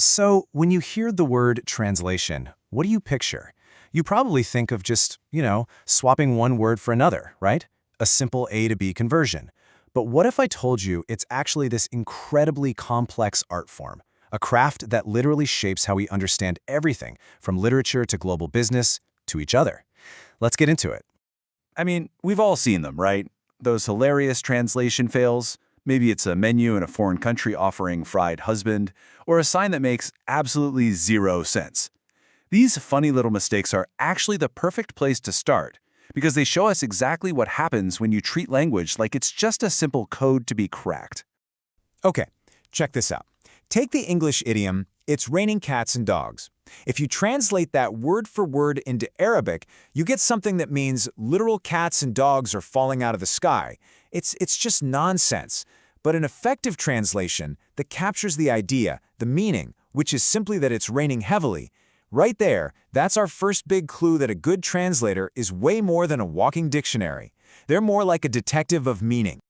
So, when you hear the word translation, what do you picture? You probably think of just, swapping one word for another, right? A simple A to B conversion. But what if I told you it's actually this incredibly complex art form, a craft that literally shapes how we understand everything, from literature to global business to each other? Let's get into it. I mean, we've all seen them, right? Those hilarious translation fails. Maybe it's a menu in a foreign country offering fried husband, or a sign that makes absolutely zero sense. These funny little mistakes are actually the perfect place to start, because they show us exactly what happens when you treat language like it's just a simple code to be cracked. Okay, check this out. Take the English idiom, "It's raining cats and dogs." If you translate that word for word into Arabic, you get something that means literal cats and dogs are falling out of the sky. It's just nonsense. But an effective translation that captures the idea, the meaning, which is simply that it's raining heavily, right there, that's our first big clue that a good translator is way more than a walking dictionary. They're more like a detective of meaning.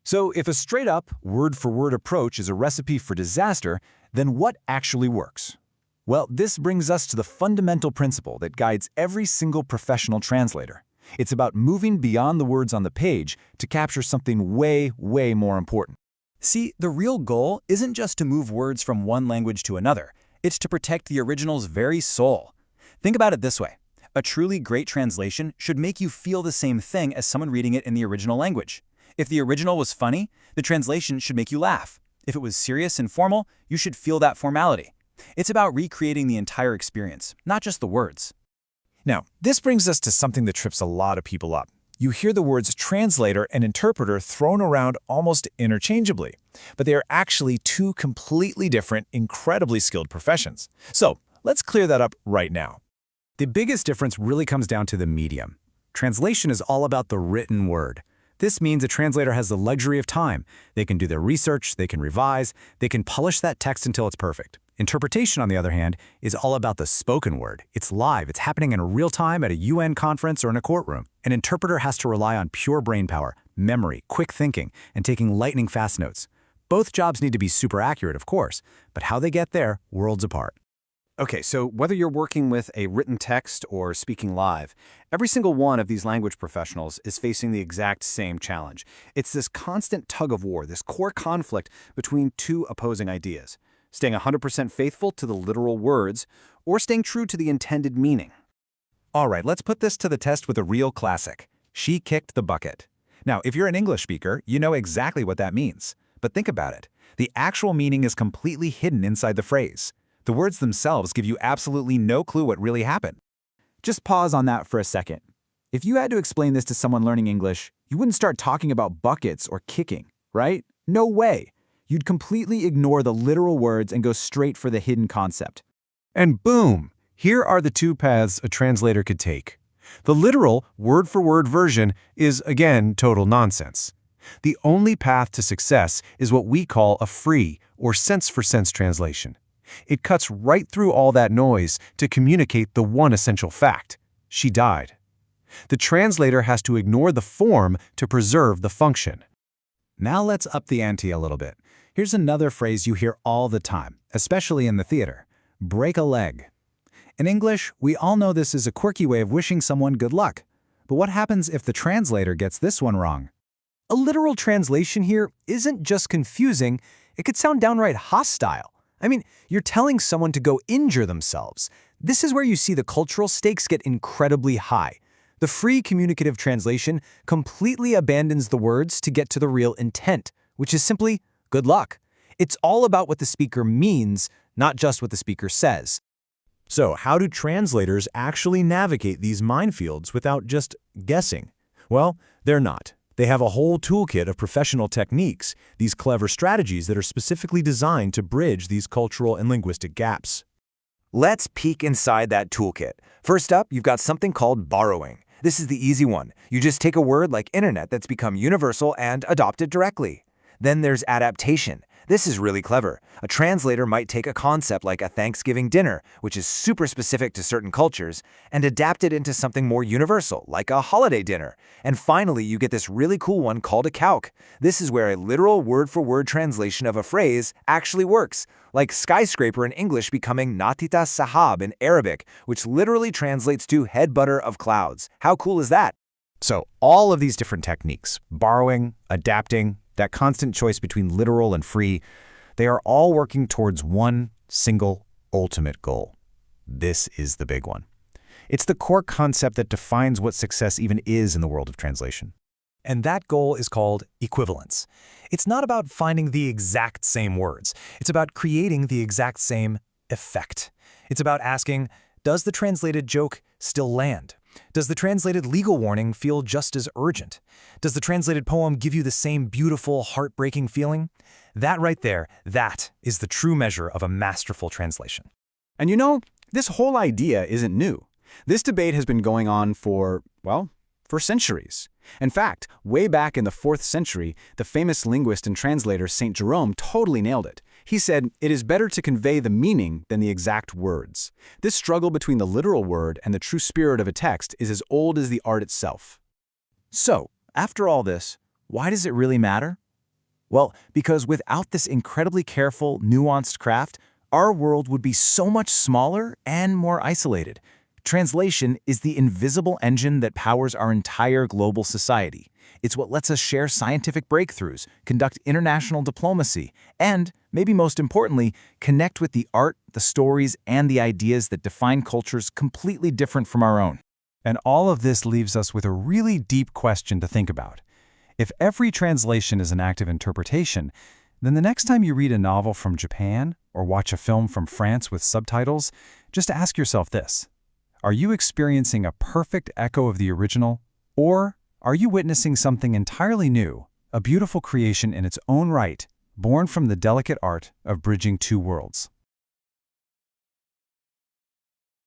So if a straight-up, word-for-word approach is a recipe for disaster, then what actually works? Well, this brings us to the fundamental principle that guides every single professional translator. It's about moving beyond the words on the page to capture something way, way more important. See, the real goal isn't just to move words from one language to another. It's to protect the original's very soul. Think about it this way. A truly great translation should make you feel the same thing as someone reading it in the original language. If the original was funny, the translation should make you laugh. If it was serious and formal, you should feel that formality. It's about recreating the entire experience, not just the words. Now, this brings us to something that trips a lot of people up. You hear the words translator and interpreter thrown around almost interchangeably, but they are actually two completely different, incredibly skilled professions. So, let's clear that up right now. The biggest difference really comes down to the medium. Translation is all about the written word. This means a translator has the luxury of time. They can do their research, they can revise, they can polish that text until it's perfect. Interpretation, on the other hand, is all about the spoken word. It's live, it's happening in real time at a UN conference or in a courtroom. An interpreter has to rely on pure brainpower, memory, quick thinking, and taking lightning-fast notes. Both jobs need to be super accurate, of course, but how they get there, worlds apart. Okay, so whether you're working with a written text or speaking live, every single one of these language professionals is facing the exact same challenge. It's this constant tug of war, this core conflict between two opposing ideas, staying 100% faithful to the literal words or staying true to the intended meaning. All right, let's put this to the test with a real classic. She kicked the bucket. Now, if you're an English speaker, you know exactly what that means. But think about it. The actual meaning is completely hidden inside the phrase. The words themselves give you absolutely no clue what really happened. Just pause on that for a second. If you had to explain this to someone learning English, you wouldn't start talking about buckets or kicking, right? No way. You'd completely ignore the literal words and go straight for the hidden concept. And boom! Here are the two paths a translator could take. The literal, word-for-word version is, again, total nonsense. The only path to success is what we call a free or sense-for-sense translation. It cuts right through all that noise to communicate the one essential fact: she died. The translator has to ignore the form to preserve the function. Now let's up the ante a little bit. Here's another phrase you hear all the time, especially in the theater: break a leg. In English, we all know this is a quirky way of wishing someone good luck. But what happens if the translator gets this one wrong? A literal translation here isn't just confusing, it could sound downright hostile. I mean, you're telling someone to go injure themselves. This is where you see the cultural stakes get incredibly high. The free communicative translation completely abandons the words to get to the real intent, which is simply good luck. It's all about what the speaker means, not just what the speaker says. So, how do translators actually navigate these minefields without just guessing? Well, they're not. They have a whole toolkit of professional techniques, these clever strategies that are specifically designed to bridge these cultural and linguistic gaps. Let's peek inside that toolkit. First up, you've got something called borrowing. This is the easy one. You just take a word like internet that's become universal and adopt it directly. Then there's adaptation. This is really clever. A translator might take a concept like a Thanksgiving dinner, which is super specific to certain cultures, and adapt it into something more universal, like a holiday dinner. And finally, you get this really cool one called a calque. This is where a literal word-for-word translation of a phrase actually works, like skyscraper in English becoming natita sahab in Arabic, which literally translates to head butter of clouds. How cool is that? So all of these different techniques, borrowing, adapting, that constant choice between literal and free, they are all working towards one single ultimate goal. This is the big one. It's the core concept that defines what success even is in the world of translation. And that goal is called equivalence. It's not about finding the exact same words. It's about creating the exact same effect. It's about asking, does the translated joke still land? Does the translated legal warning feel just as urgent? Does the translated poem give you the same beautiful, heartbreaking feeling? That right there, that is the true measure of a masterful translation. And you know, this whole idea isn't new. This debate has been going on for centuries. In fact, way back in the 4th century, the famous linguist and translator St. Jerome totally nailed it. He said, "It is better to convey the meaning than the exact words." This struggle between the literal word and the true spirit of a text is as old as the art itself. So, after all this, why does it really matter? Well, because without this incredibly careful, nuanced craft, our world would be so much smaller and more isolated. Translation is the invisible engine that powers our entire global society. It's what lets us share scientific breakthroughs, conduct international diplomacy, and, maybe most importantly, connect with the art, the stories, and the ideas that define cultures completely different from our own. And all of this leaves us with a really deep question to think about. If every translation is an act of interpretation, then the next time you read a novel from Japan or watch a film from France with subtitles, just ask yourself this. Are you experiencing a perfect echo of the original, or are you witnessing something entirely new, a beautiful creation in its own right, born from the delicate art of bridging two worlds?